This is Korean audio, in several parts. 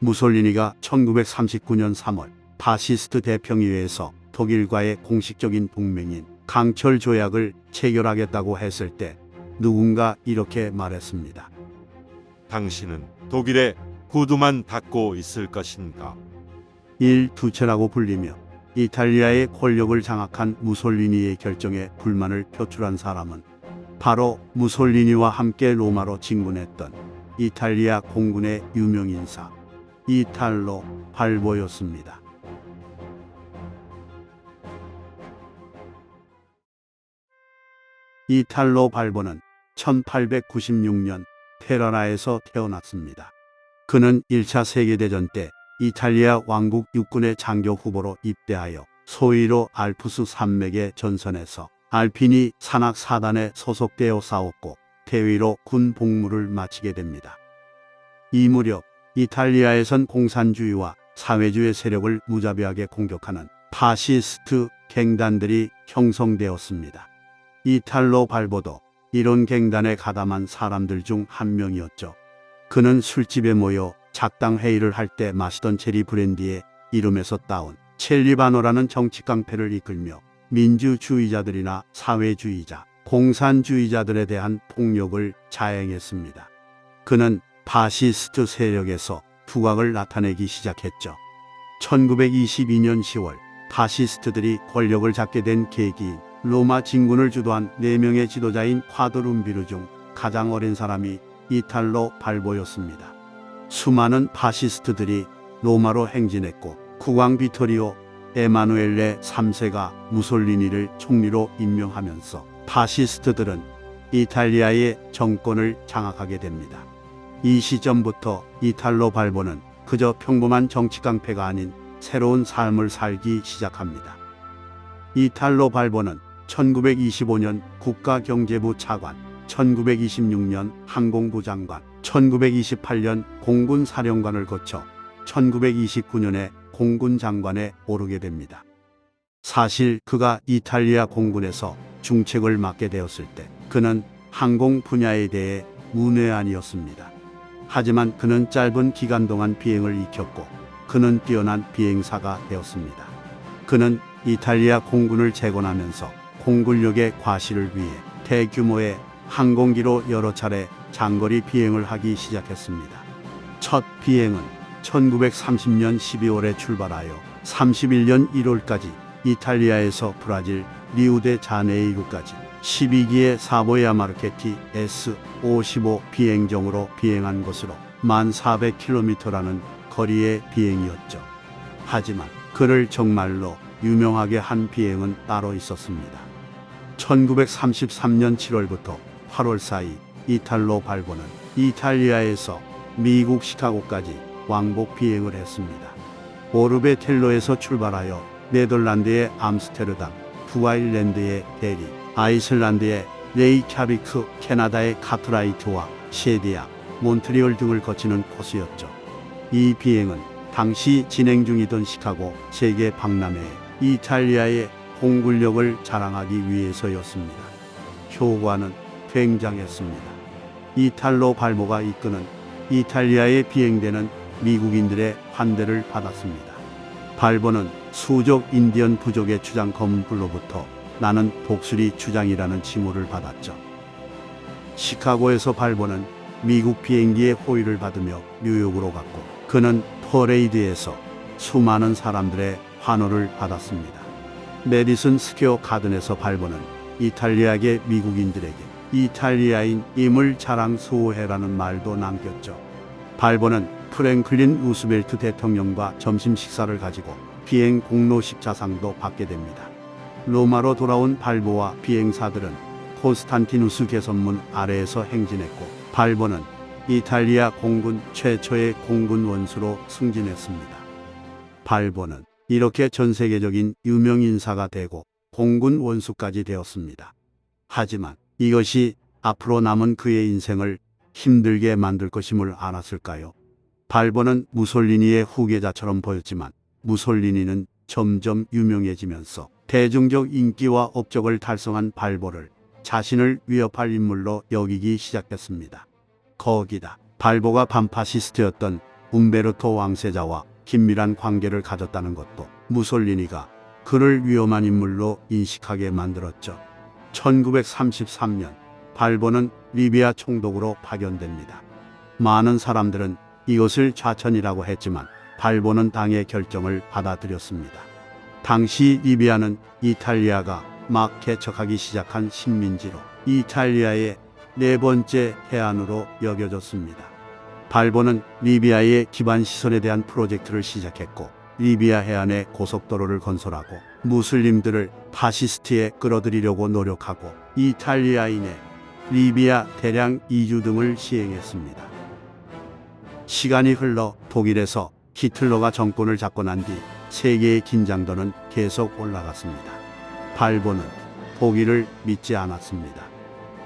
무솔리니가 1939년 3월 파시스트 대평의회에서 독일과의 공식적인 동맹인 강철 조약을 체결하겠다고 했을 때 누군가 이렇게 말했습니다. 당신은 독일의 구두만 닫고 있을 것인가? 일두체라고 불리며 이탈리아의 권력을 장악한 무솔리니의 결정에 불만을 표출한 사람은 바로 무솔리니와 함께 로마로 진군했던 이탈리아 공군의 유명 인사 이탈로 발보였습니다. 이탈로 발보는 1896년 테러나에서 태어났습니다. 그는 1차 세계대전 때 이탈리아 왕국 육군의 장교 후보로 입대하여 소위로 알프스 산맥의 전선에서 알피니 산악 사단에 소속되어 싸웠고 대위로 군 복무를 마치게 됩니다. 이 무렵 이탈리아에선 공산주의와 사회주의 세력을 무자비하게 공격하는 파시스트 갱단들이 형성되었습니다. 이탈로 발보도 이런 갱단에 가담한 사람들 중 한 명이었죠. 그는 술집에 모여 작당 회의를 할 때 마시던 체리 브랜디의 이름에서 따온 첼리바노라는 정치 깡패를 이끌며 민주주의자들이나 사회주의자, 공산주의자들에 대한 폭력을 자행했습니다. 그는 파시스트 세력에서 두각을 나타내기 시작했죠. 1922년 10월 파시스트들이 권력을 잡게 된 계기인 로마 진군을 주도한 4명의 지도자인 콰드룸비르 중 가장 어린 사람이 이탈로 발보였습니다. 수많은 파시스트들이 로마로 행진했고 국왕 비토리오 에마누엘레 3세가 무솔리니를 총리로 임명하면서 파시스트들은 이탈리아의 정권을 장악하게 됩니다. 이 시점부터 이탈로 발보는 그저 평범한 정치 깡패가 아닌 새로운 삶을 살기 시작합니다. 이탈로 발보는 1925년 국가경제부 차관, 1926년 항공부 장관, 1928년 공군 사령관을 거쳐 1929년에 공군 장관에 오르게 됩니다. 사실 그가 이탈리아 공군에서 중책을 맡게 되었을 때 그는 항공 분야에 대해 문외한이었습니다. 하지만 그는 짧은 기간 동안 비행을 익혔고 그는 뛰어난 비행사가 되었습니다. 그는 이탈리아 공군을 재건하면서 공군력의 과시를 위해 대규모의 항공기로 여러 차례 장거리 비행을 하기 시작했습니다. 첫 비행은 1930년 12월에 출발하여 31년 1월까지 이탈리아에서 브라질 리우데자네이루까지 12기의 사보야 마르케티 S-55 비행정으로 비행한 것으로 1400km라는 거리의 비행이었죠. 하지만 그를 정말로 유명하게 한 비행은 따로 있었습니다. 1933년 7월부터 8월 사이 이탈로 발보는 이탈리아에서 미국 시카고까지 왕복 비행을 했습니다. 오르베텔로에서 출발하여 네덜란드의 암스테르담, 부아일랜드의 데리, 아이슬란드의 레이캬비크, 캐나다의 카트라이트와 셰디아, 몬트리올 등을 거치는 코스였죠. 이 비행은 당시 진행 중이던 시카고 세계 박람회에 이탈리아의 공군력을 자랑하기 위해서였습니다. 효과는 굉장했습니다. 이탈로 발보가 이끄는 이탈리아에 비행되는 미국인들의 환대를 받았습니다. 발보는 수족 인디언 부족의 주장 검은불로부터 나는 독수리 주장이라는 칭호를 받았죠. 시카고에서 발보는 미국 비행기의 호의를 받으며 뉴욕으로 갔고 그는 퍼레이드에서 수많은 사람들의 환호를 받았습니다. 메디슨 스퀘어 가든에서 발보는 이탈리아계 미국인들에게 이탈리아인임을 자랑 수호해라는 말도 남겼죠. 발보는 프랭클린 루스벨트 대통령과 점심 식사를 가지고 비행 공로 십자상도 받게 됩니다. 로마로 돌아온 발보와 비행사들은 콘스탄티누스 개선문 아래에서 행진했고 발보는 이탈리아 공군 최초의 공군 원수로 승진했습니다. 발보는 이렇게 전 세계적인 유명 인사가 되고 공군 원수까지 되었습니다. 하지만 이것이 앞으로 남은 그의 인생을 힘들게 만들 것임을 알았을까요? 발보는 무솔리니의 후계자처럼 보였지만 무솔리니는 점점 유명해지면서 대중적 인기와 업적을 달성한 발보를 자신을 위협할 인물로 여기기 시작했습니다. 거기다 발보가 반파시스트였던 움베르토 왕세자와 긴밀한 관계를 가졌다는 것도 무솔리니가 그를 위험한 인물로 인식하게 만들었죠. 1933년 발보는 리비아 총독으로 파견됩니다. 많은 사람들은 이것을 좌천이라고 했지만 발보는 당의 결정을 받아들였습니다. 당시 리비아는 이탈리아가 막 개척하기 시작한 식민지로 이탈리아의 네 번째 해안으로 여겨졌습니다. 발보는 리비아의 기반 시설에 대한 프로젝트를 시작했고 리비아 해안에 고속도로를 건설하고 무슬림들을 파시스트에 끌어들이려고 노력하고 이탈리아인의 리비아 대량 이주 등을 시행했습니다. 시간이 흘러 독일에서 히틀러가 정권을 잡고 난 뒤 세계의 긴장도는 계속 올라갔습니다. 발보는 독일을 믿지 않았습니다.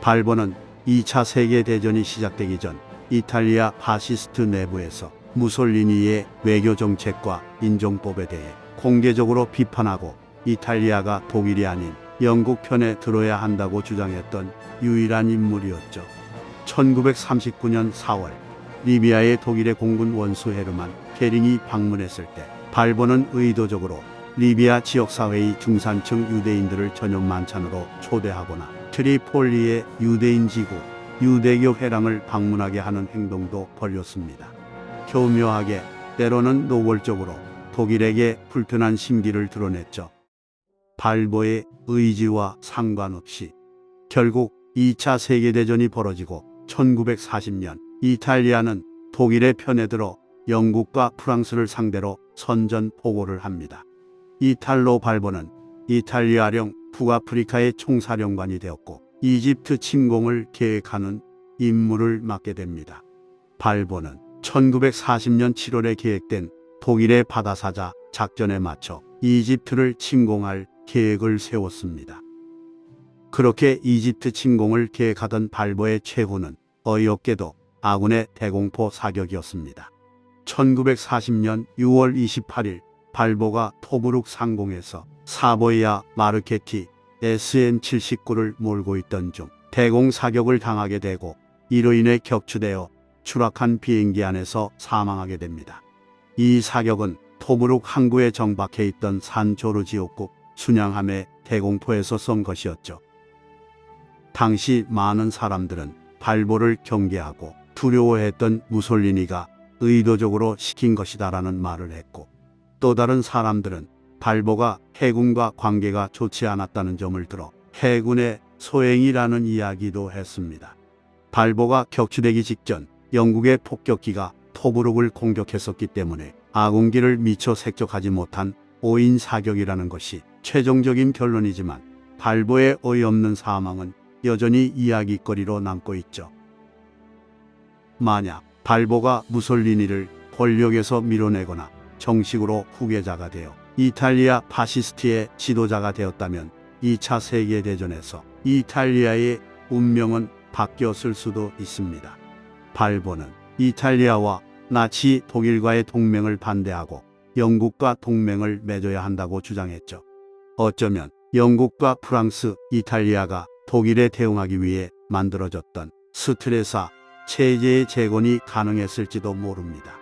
발보는 2차 세계대전이 시작되기 전 이탈리아 파시스트 내부에서 무솔리니의 외교 정책과 인종법에 대해 공개적으로 비판하고 이탈리아가 독일이 아닌 영국 편에 들어야 한다고 주장했던 유일한 인물이었죠. 1939년 4월 리비아의 독일의 공군 원수 헤르만 게링이 방문했을 때 발보는 의도적으로 리비아 지역사회의 중산층 유대인들을 저녁 만찬으로 초대하거나 트리폴리의 유대인 지구 유대교 회랑을 방문하게 하는 행동도 벌였습니다. 교묘하게 때로는 노골적으로 독일에게 불편한 심기를 드러냈죠. 발보의 의지와 상관없이 결국 2차 세계대전이 벌어지고 1940년 이탈리아는 독일의 편에 들어 영국과 프랑스를 상대로 선전포고를 합니다. 이탈로 발보는 이탈리아령 북아프리카의 총사령관이 되었고 이집트 침공을 계획하는 임무를 맡게 됩니다. 발보는 1940년 7월에 계획된 독일의 바다사자 작전에 맞춰 이집트를 침공할 계획을 세웠습니다. 그렇게 이집트 침공을 계획하던 발보의 최후는 어이없게도 아군의 대공포 사격이었습니다. 1940년 6월 28일 발보가 토브룩 상공에서 사보이아 마르케티 SN-79를 몰고 있던 중 대공 사격을 당하게 되고 이로 인해 격추되어 추락한 비행기 안에서 사망하게 됩니다. 이 사격은 토브룩 항구에 정박해 있던 산 조르지오급 순양함의 대공포에서 쏜 것이었죠. 당시 많은 사람들은 발보를 경계하고 두려워했던 무솔리니가 의도적으로 시킨 것이다라는 말을 했고 또 다른 사람들은 발보가 해군과 관계가 좋지 않았다는 점을 들어 해군의 소행이라는 이야기도 했습니다. 발보가 격추되기 직전 영국의 폭격기가 토브룩을 공격했었기 때문에 아군기를 미처 색적하지 못한 오인 사격이라는 것이 최종적인 결론이지만 발보의 어이없는 사망은 여전히 이야기거리로 남고 있죠. 만약 발보가 무솔리니를 권력에서 밀어내거나 정식으로 후계자가 되어 이탈리아 파시스트의 지도자가 되었다면 2차 세계대전에서 이탈리아의 운명은 바뀌었을 수도 있습니다. 발보는 이탈리아와 나치 독일과의 동맹을 반대하고 영국과 동맹을 맺어야 한다고 주장했죠. 어쩌면 영국과 프랑스, 이탈리아가 독일에 대응하기 위해 만들어졌던 스트레사 체제의 재건이 가능했을지도 모릅니다.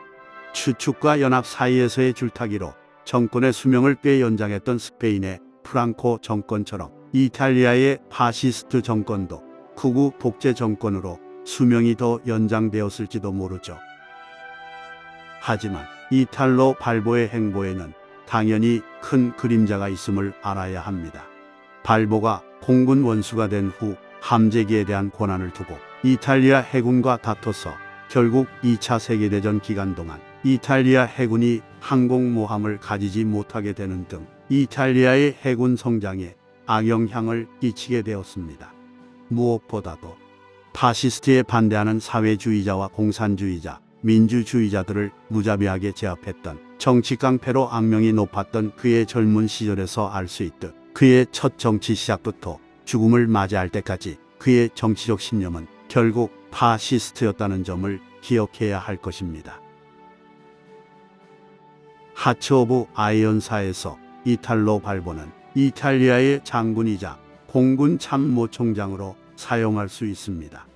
추축과 연합 사이에서의 줄타기로 정권의 수명을 꽤 연장했던 스페인의 프랑코 정권처럼 이탈리아의 파시스트 정권도 극우 독재 정권으로 수명이 더 연장되었을지도 모르죠. 하지만 이탈로 발보의 행보에는 당연히 큰 그림자가 있음을 알아야 합니다. 발보가 공군 원수가 된 후 함재기에 대한 권한을 두고 이탈리아 해군과 다퉈서 결국 2차 세계대전 기간 동안 이탈리아 해군이 항공모함을 가지지 못하게 되는 등 이탈리아의 해군 성장에 악영향을 끼치게 되었습니다. 무엇보다도 파시스트에 반대하는 사회주의자와 공산주의자, 민주주의자들을 무자비하게 제압했던 정치 깡패로 악명이 높았던 그의 젊은 시절에서 알 수 있듯 그의 첫 정치 시작부터 죽음을 맞이할 때까지 그의 정치적 신념은 결국 파시스트였다는 점을 기억해야 할 것입니다. 하츠 오브 아이언사에서 이탈로 발보는 이탈리아의 장군이자 공군 참모총장으로 사용할 수 있습니다.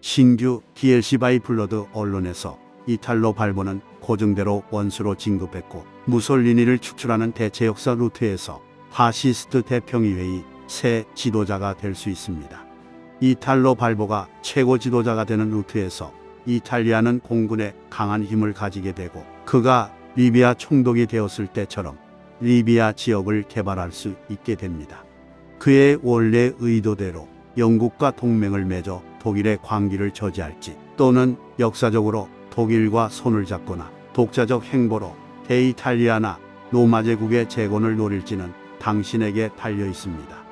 신규 DLC 바이 블러드 언론에서 이탈로 발보는 고증대로 원수로 진급했고 무솔리니를 축출하는 대체 역사 루트에서 파시스트 대평의회의 새 지도자가 될 수 있습니다. 이탈로 발보가 최고 지도자가 되는 루트에서 이탈리아는 공군에 강한 힘을 가지게 되고 그가 리비아 총독이 되었을 때처럼 리비아 지역을 개발할 수 있게 됩니다. 그의 원래 의도대로 영국과 동맹을 맺어 독일의 광기를 저지할지 또는 역사적으로 독일과 손을 잡거나 독자적 행보로 대이탈리아나 로마 제국의 재건을 노릴지는 당신에게 달려 있습니다.